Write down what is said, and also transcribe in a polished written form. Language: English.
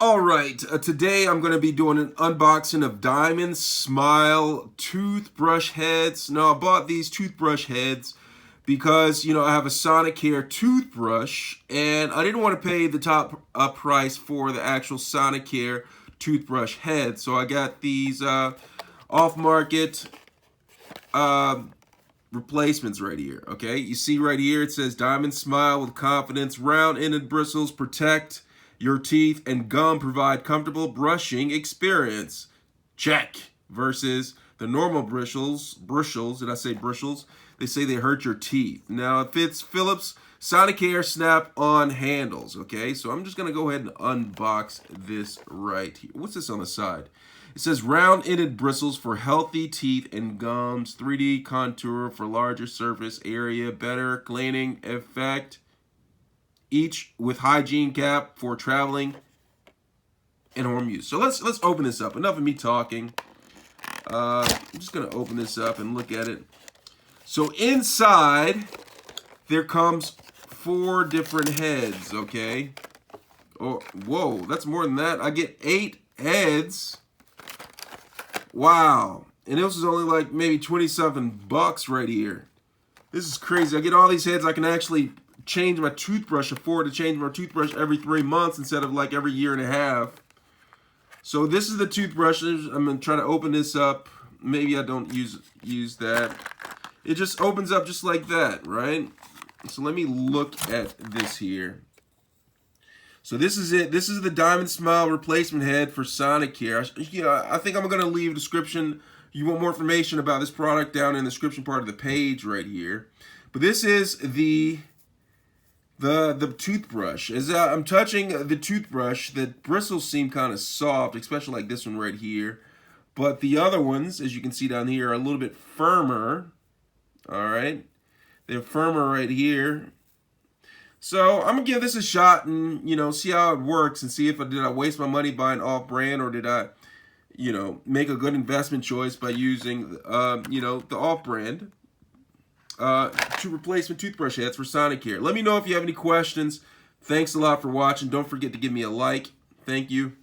All right, today I'm going to be doing an unboxing of Diamond Smile toothbrush heads. Now, I bought these toothbrush heads because, I have a Sonicare toothbrush, and I didn't want to pay the top price for the actual Sonicare toothbrush head. So I got these off-market replacements right here, okay? You see right here, it says Diamond Smile with confidence, round-ended bristles protect your teeth and gum, provide comfortable brushing experience. Check. Versus the normal bristles, did I say bristles? They say they hurt your teeth. Now, it fits Philips Sonicare snap-on handles, okay? So I'm just gonna go ahead and unbox this right here. What's this on the side? It says round-ended bristles for healthy teeth and gums, 3D contour for larger surface area, better cleaning effect, each with hygiene cap for traveling and home use. So let's open this up. Enough of me talking. I'm just gonna open this up and look at it. So inside there comes 4 different heads, okay? Oh, whoa, that's more than that. I get 8 heads. Wow. And this is only like maybe 27 bucks right here. This is crazy. I get all these heads. I can actually change my toothbrush, afford to change my toothbrush every 3 months instead of like every year and a half. So this is the toothbrushes. I'm gonna try to open this up. Maybe I don't use that. It just opens up just like that, right? So let me look at this here. So this is it. This is the Diamond Smile replacement head for Sonicare. I think I'm gonna leave a description. You want more information about this product down in the description part of the page right here. But this is the toothbrush. As I'm touching the toothbrush, the bristles seem kind of soft, especially like this one right here. But the other ones, as you can see down here, are a little bit firmer. All right, they're firmer right here. So I'm gonna give this a shot and see how it works and see if did I waste my money buying off-brand or did I make a good investment choice by using the off-brand replacement toothbrush heads for Sonicare. Let me know if you have any questions. Thanks a lot for watching. Don't forget to give me a like. Thank you.